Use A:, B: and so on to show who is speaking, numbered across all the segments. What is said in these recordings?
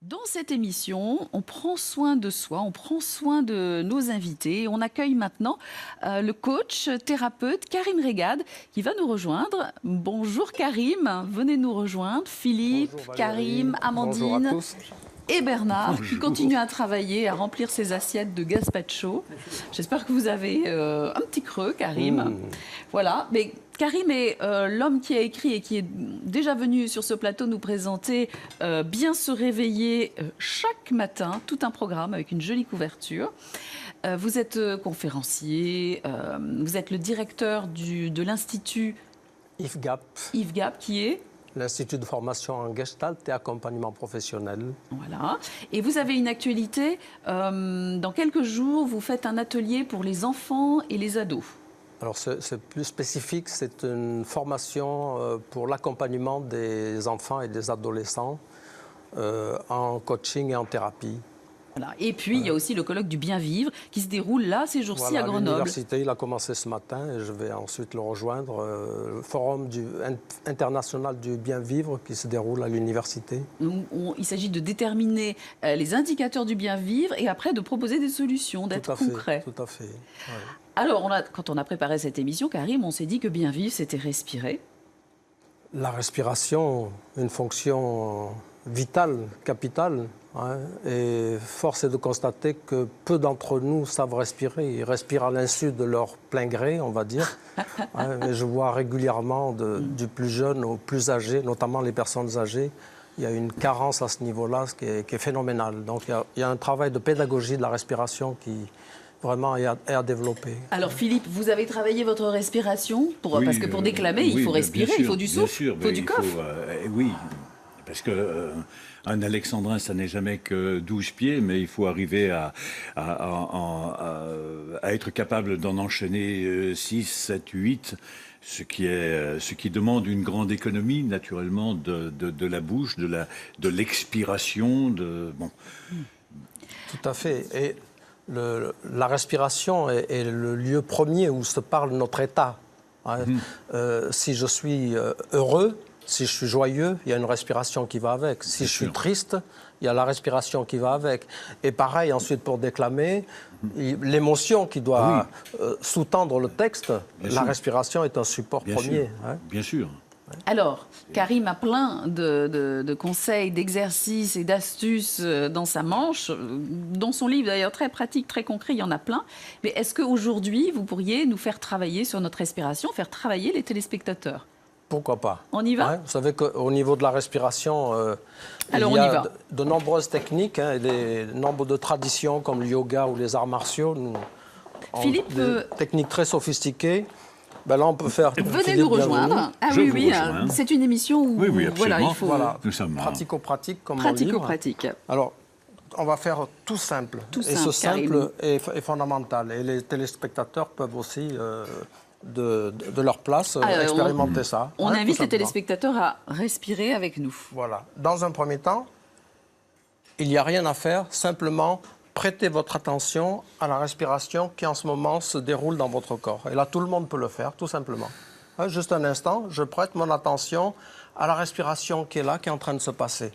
A: Dans cette émission, on prend soin de soi, on prend soin de nos invités. On accueille maintenant le coach, thérapeute Karim Regad qui va nous rejoindre. Bonjour Karim, venez nous rejoindre. Philippe,
B: Bonjour Valérie,
A: Karim,
B: bonjour à
A: Amandine
B: tous.
A: et Bernard qui continuent à travailler, à remplir ces assiettes de gazpacho. J'espère que vous avez un petit creux, Karim. Voilà, mais Karim est l'homme qui a écrit et qui est déjà venu sur ce plateau nous présenter Bien se réveiller chaque matin, tout un programme avec une jolie couverture. Vous êtes conférencier, vous êtes le directeur de l'Institut
B: IFGAP,
A: IFGAP qui est...
B: l'Institut de formation en Gestalt et accompagnement professionnel.
A: Voilà. Et vous avez une actualité. Dans quelques jours, vous faites un atelier pour les enfants et les ados.
B: Alors c'est plus spécifique, c'est une formation pour l'accompagnement des enfants et des adolescents en coaching et en thérapie.
A: Voilà. Et puis, il y a aussi le colloque du bien vivre qui se déroule là, ces jours-ci,
B: Voilà,
A: à Grenoble.
B: l'université, il a commencé ce matin et je vais ensuite le rejoindre. Le forum international du bien vivre qui se déroule à l'université.
A: Il s'agit de déterminer les indicateurs du bien vivre et après de proposer des solutions, d'être concret.
B: Tout à fait. Ouais.
A: Alors, quand on a préparé cette émission, Karim, on s'est dit que bien vivre, c'était respirer.
B: La respiration, une fonction vitale, capitale. Hein, et force est de constater que peu d'entre nous savent respirer. Ils respirent à l'insu de leur plein gré, on va dire. Hein, mais je vois régulièrement du plus jeune au plus âgé, notamment les personnes âgées. Il y a une carence à ce niveau-là qui est phénoménale. Donc il y a un travail de pédagogie de la respiration qui vraiment est à développer.
A: Alors Philippe, vous avez travaillé votre respiration parce que pour déclamer, il faut respirer,
C: sûr,
A: il faut du souffle, il faut du coffre.
C: Oui, parce que un alexandrin, ça n'est jamais que 12 pieds, mais il faut arriver à être capable d'en enchaîner 6, 7, 8, ce qui demande une grande économie, naturellement, de la bouche, de l'expiration. Bon.
B: Tout à fait. Et la respiration est le lieu premier où se parle notre état. Hein. Si je suis heureux, si je suis joyeux, il y a une respiration qui va avec. Si je suis triste, il y a la respiration qui va avec. Et pareil, ensuite, pour déclamer, l'émotion qui doit sous-tendre le texte, la respiration est un support premier. Hein.
C: Bien sûr.
A: Alors, Karim a plein de conseils, d'exercices et d'astuces dans sa manche. Dans son livre, d'ailleurs, très pratique, très concret, il y en a plein. Mais est-ce qu'aujourd'hui, vous pourriez nous faire travailler sur notre respiration, faire travailler les téléspectateurs ?
B: Pourquoi pas?
A: On y va?
B: Vous savez qu'au niveau de la respiration, il y a de nombreuses techniques, hein, et des nombres de traditions comme le yoga ou les arts martiaux.
A: Philippe,
B: des techniques très sophistiquées. Ben là, on peut faire...
A: Venez nous rejoindre. Ah oui, oui, c'est une émission où voilà, il faut...
B: Voilà, pratico-pratique comme mon livre.
A: Pratico-pratique.
B: Alors, on va faire tout simple. Et ce simple est fondamental. Et les téléspectateurs peuvent aussi... De leur place, expérimenter ça.
A: On invite les téléspectateurs à respirer avec nous.
B: Voilà. Dans un premier temps, il n'y a rien à faire, simplement prêtez votre attention à la respiration qui en ce moment se déroule dans votre corps. Et là, tout le monde peut le faire, tout simplement. Juste un instant, je prête mon attention à la respiration qui est là, qui est en train de se passer,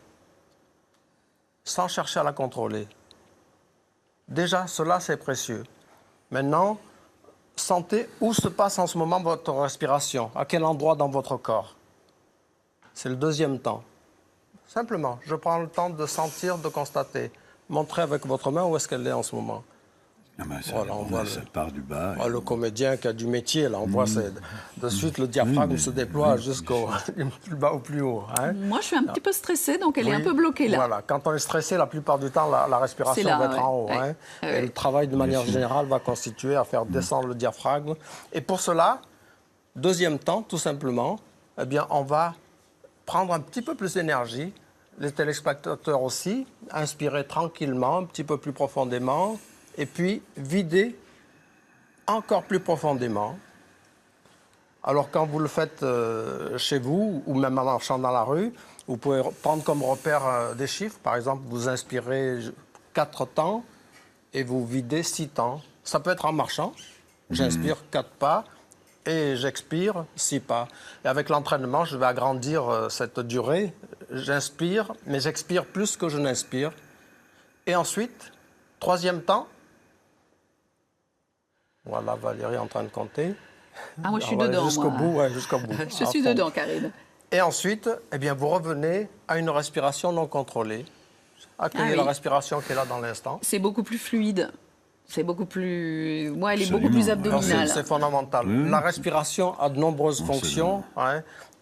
B: sans chercher à la contrôler. Déjà, cela, c'est précieux. Maintenant, sentez où se passe en ce moment votre respiration, à quel endroit dans votre corps. C'est le deuxième temps. Simplement, je prends le temps de sentir, de constater. Montrez avec votre main où est-ce qu'elle est en ce moment.
C: Ah ben ça,
B: voilà, on voit
C: ça part du bas.
B: Le comédien qui a du métier, là, on voit de suite le diaphragme se déploie jusqu'au plus bas au plus haut. Hein.
A: Moi, je suis un petit peu stressée, donc elle est un peu bloquée là.
B: Voilà, quand on est stressé, la plupart du temps, la respiration va être en haut. Hein. Et le travail, de manière générale, va constituer à faire descendre le diaphragme. Et pour cela, deuxième temps, tout simplement, eh bien, on va prendre un petit peu plus d'énergie. Les téléspectateurs aussi, inspirer tranquillement, un petit peu plus profondément. Et puis, vider encore plus profondément. Alors, quand vous le faites chez vous, ou même en marchant dans la rue, vous pouvez prendre comme repère des chiffres. Par exemple, vous inspirez 4 temps et vous videz 6 temps. Ça peut être en marchant. J'inspire 4 pas et j'expire 6 pas. Et avec l'entraînement, je vais agrandir cette durée j'inspire, mais j'expire plus que je n'inspire. Et ensuite, troisième temps. Voilà, Valérie est en train de compter.
A: Ah, moi, je suis dedans,
B: jusqu'au bout, jusqu'au bout.
A: Je suis dedans, Karine.
B: Et ensuite, eh bien, vous revenez à une respiration non contrôlée. Accueillez la respiration qui est là dans l'instant.
A: C'est beaucoup plus fluide. C'est beaucoup plus... Moi, elle est beaucoup plus abdominale.
B: C'est fondamental. La respiration a de nombreuses fonctions.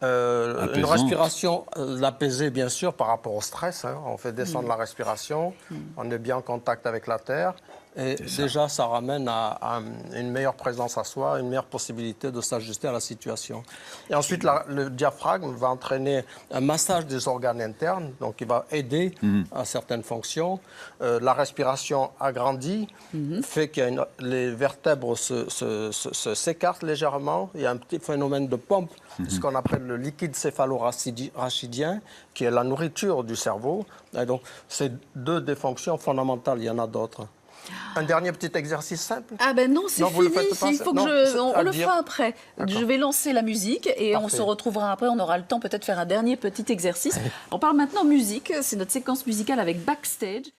B: Une respiration, l'apaiser, bien sûr, par rapport au stress. On fait descendre la respiration. On est bien en contact avec la terre. Et déjà, ça ramène à une meilleure présence à soi, une meilleure possibilité de s'ajuster à la situation. Et ensuite, le diaphragme va entraîner un massage des organes internes, donc il va aider à certaines fonctions. La respiration agrandie fait que les vertèbres s'écartent légèrement. Il y a un petit phénomène de pompe, ce qu'on appelle le liquide céphalo-rachidien, qui est la nourriture du cerveau. Et donc, c'est deux des fonctions fondamentales, il y en a d'autres. Un dernier petit exercice simple.
A: Ah ben non, c'est fini. Il faut que on le fera après. Je vais lancer la musique et on se retrouvera après. On aura le temps peut-être de faire un dernier petit exercice. On parle maintenant musique. C'est notre séquence musicale avec Backstage.